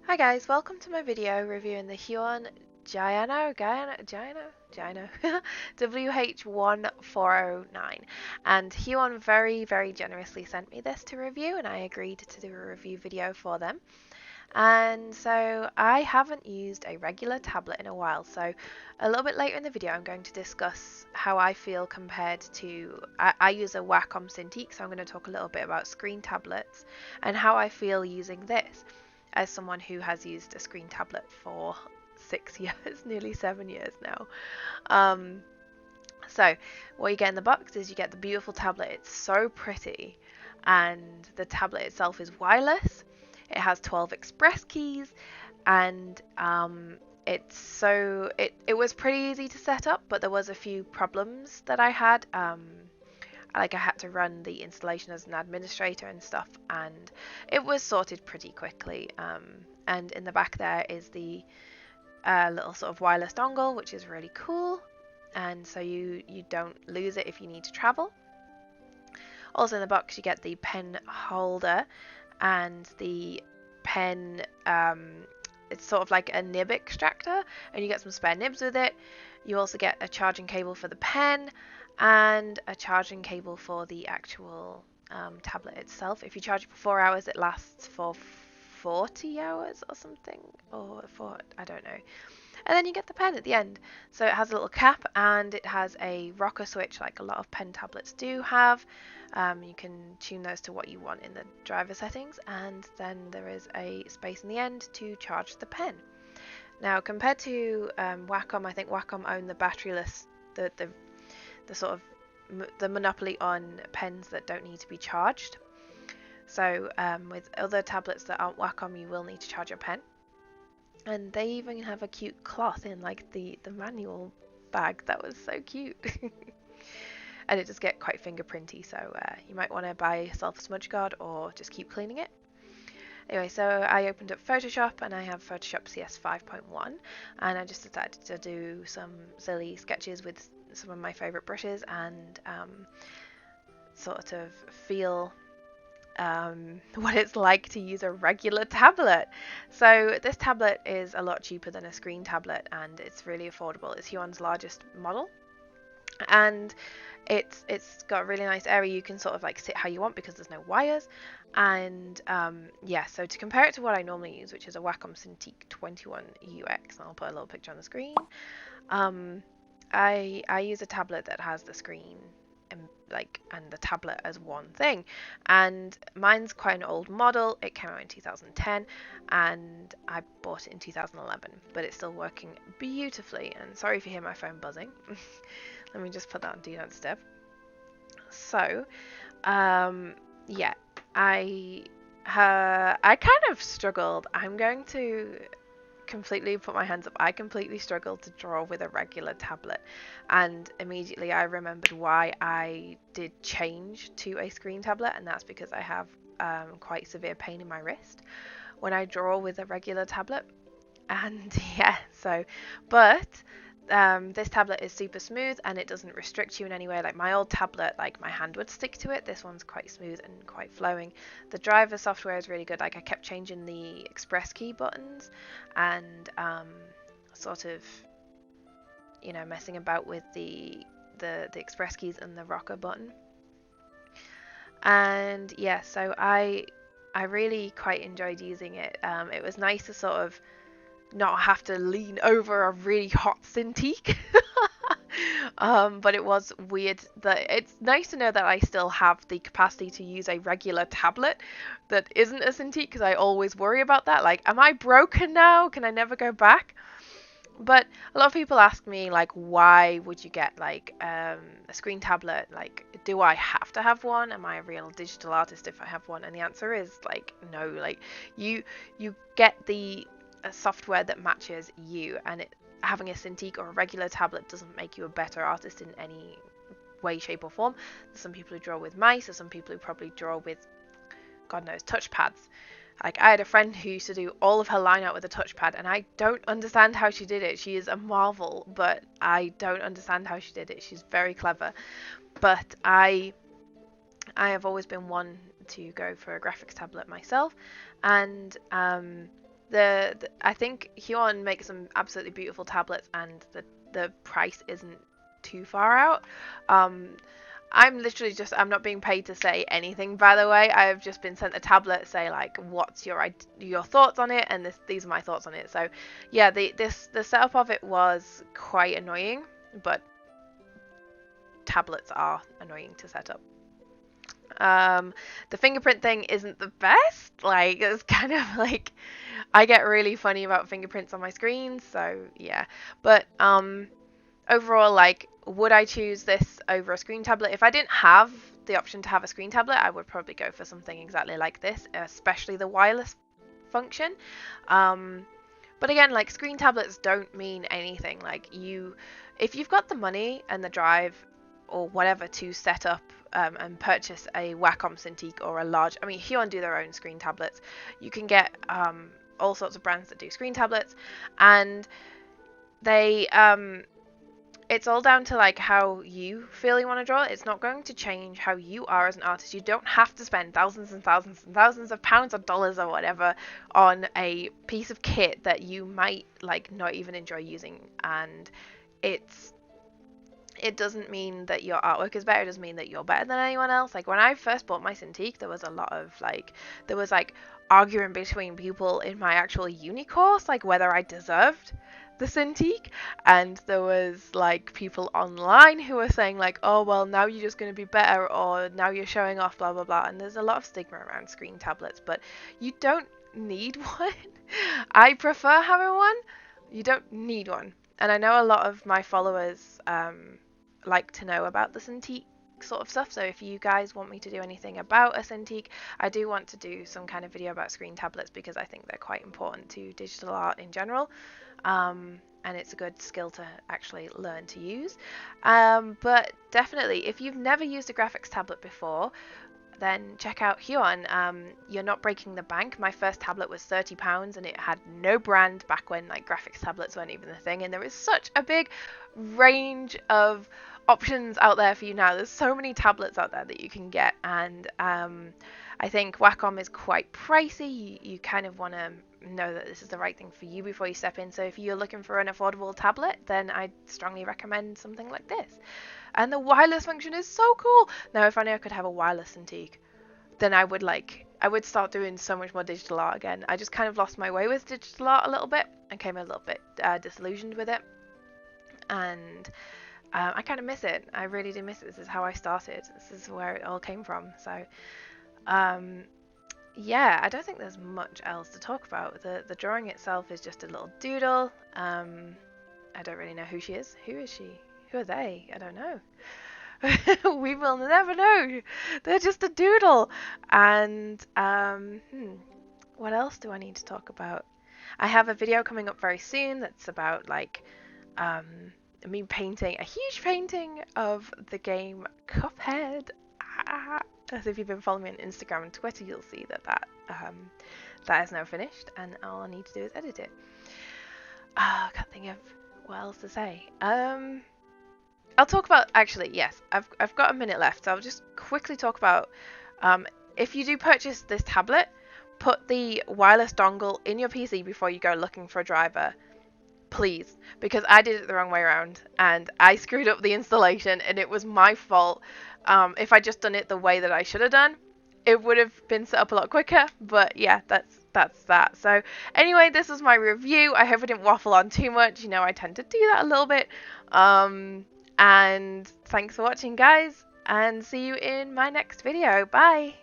Hi guys, welcome to my video reviewing the Huion WH1409, and Huion very generously sent me this to review, and I agreed to do a review video for them. And so I haven't used a regular tablet in a while, so a little bit later in the video I'm going to discuss how I feel compared to I use a Wacom Cintiq, so I'm going to talk a little bit about screen tablets and how I feel using this as someone who has used a screen tablet for 6 years, nearly 7 years now. So what you get in the box is you get the beautiful tablet. It's so pretty, and the tablet itself is wireless. It has 12 express keys, and it was pretty easy to set up, but there was a few problems that I had. Like I had to run the installation as an administrator and stuff, and it was sorted pretty quickly. And in the back there is the little sort of wireless dongle, which is really cool, and so you don't lose it if you need to travel. Also in the box you get the pen holder and the pen, it's sort of like a nib extractor, and you get some spare nibs with it. You also get a charging cable for the pen and a charging cable for the actual tablet itself. If you charge it for 4 hours, it lasts for 40 hours or something, or I don't know. And then you get the pen at the end. So it has a little cap, and it has a rocker switch like a lot of pen tablets do have. You can tune those to what you want in the driver settings, and then there is a space in the end to charge the pen. Now compared to Wacom, I think Wacom own the batteryless, the sort of the monopoly on pens that don't need to be charged. So with other tablets that aren't Wacom, you will need to charge your pen. And they even have a cute cloth in like the manual bag. That was so cute. And it does get quite fingerprinty, so you might want to buy yourself a smudge guard or just keep cleaning it. Anyway, so I opened up Photoshop, and I have Photoshop CS 5.1, and I just decided to do some silly sketches with some of my favourite brushes and sort of feel what it's like to use a regular tablet. So this tablet is a lot cheaper than a screen tablet, and it's really affordable. It's Huion's largest model, and it's got a really nice area. You can sort of like sit how you want because there's no wires. And yeah, so to compare it to what I normally use, which is a Wacom Cintiq 21UX, and I'll put a little picture on the screen. I use a tablet that has the screen and the tablet as one thing, and mine's quite an old model. It came out in 2010 and I bought it in 2011, but it's still working beautifully. And sorry if you hear my phone buzzing. Let me just put that on Do Not Disturb. So yeah, I kind of struggled. I'm going to completely put my hands up. I completely struggled to draw with a regular tablet, and immediately I remembered why I did change to a screen tablet, and that's because I have quite severe pain in my wrist when I draw with a regular tablet. And yeah, so but this tablet is super smooth, and it doesn't restrict you in any way. Like my old tablet, like my hand would stick to it. This one's quite smooth and quite flowing. The driver software is really good. Like I kept changing the express key buttons and sort of, you know, messing about with the express keys and the rocker button. And yeah, so I really quite enjoyed using it. It was nice to sort of not have to lean over a really hot Cintiq. But it was weird that it's nice to know that I still have the capacity to use a regular tablet that isn't a Cintiq, because I always worry about that. Like, am I broken now? Can I never go back? But a lot of people ask me, like, why would you get like a screen tablet? Like, do I have to have one? Am I a real digital artist if I have one? And the answer is like no. Like you get the software that matches you, and having a Cintiq or a regular tablet doesn't make you a better artist in any way, shape or form. There's some people who draw with mice, there's some people who probably draw with, God knows, touchpads. Like I had a friend who used to do all of her line art with a touchpad, and I don't understand how she did it. She is a marvel, but I don't understand how she did it. She's very clever. But I have always been one to go for a graphics tablet myself, and I think Huion makes some absolutely beautiful tablets, and the price isn't too far out. I'm literally just, I'm not being paid to say anything, by the way. I've just been sent a tablet, say like, what's your thoughts on it, and these are my thoughts on it. So yeah, the setup of it was quite annoying, but tablets are annoying to set up. The fingerprint thing isn't the best. Like, it's kind of like, I get really funny about fingerprints on my screen, so yeah. But overall, like, would I choose this over a screen tablet? If I didn't have the option to have a screen tablet, I would probably go for something exactly like this, especially the wireless function. But again, like, screen tablets don't mean anything. Like, if you've got the money and the drive or whatever to set up and purchase a Wacom Cintiq or a large, I mean, Huion do their own screen tablets. You can get all sorts of brands that do screen tablets, and they it's all down to like how you feel you want to draw. It's not going to change how you are as an artist. You don't have to spend thousands and thousands and thousands of pounds or dollars or whatever on a piece of kit that you might like not even enjoy using. And it doesn't mean that your artwork is better. It doesn't mean that you're better than anyone else. Like, when I first bought my Cintiq, there was a lot of arguing between people in my actual uni course, like whether I deserved the Cintiq, and there was like people online who were saying like, oh well, now you're just going to be better, or now you're showing off, blah blah blah. And there's a lot of stigma around screen tablets, but you don't need one. I prefer having one. You don't need one. And I know a lot of my followers like to know about the Cintiq sort of stuff, so if you guys want me to do anything about a Cintiq, I do want to do some kind of video about screen tablets, because I think they're quite important to digital art in general, and it's a good skill to actually learn to use. But definitely, if you've never used a graphics tablet before, then check out Huion. You're not breaking the bank. My first tablet was £30 and it had no brand back when like graphics tablets weren't even a thing, and there is such a big range of options out there for you now. There's so many tablets out there that you can get, and I think Wacom is quite pricey. You kind of want to know that this is the right thing for you before you step in. So if you're looking for an affordable tablet, then I'd strongly recommend something like this. And the wireless function is so cool. Now, if I knew I could have a wireless Cintiq, then I would start doing so much more digital art again. I just kind of lost my way with digital art a little bit and came a little bit disillusioned with it. And I kind of miss it. I really do miss it. This is how I started. This is where it all came from. So, yeah, I don't think there's much else to talk about. The drawing itself is just a little doodle. I don't really know who she is. Who is she? Who are they? I don't know. We will never know. They're just a doodle. And what else do I need to talk about? I have a video coming up very soon that's about like me painting a huge painting of the game Cuphead. As if you've been following me on Instagram and Twitter, you'll see that is now finished, and all I need to do is edit it. I can't think of what else to say. I'll talk about, actually, yes, I've got a minute left, so I'll just quickly talk about if you do purchase this tablet, put the wireless dongle in your PC before you go looking for a driver, please, because I did it the wrong way around and I screwed up the installation, and it was my fault. If I just done it the way that I should have done, it would have been set up a lot quicker. But yeah, that's that. So anyway, this was my review. I hope I didn't waffle on too much. You know, I tend to do that a little bit. And thanks for watching, guys, and see you in my next video. Bye.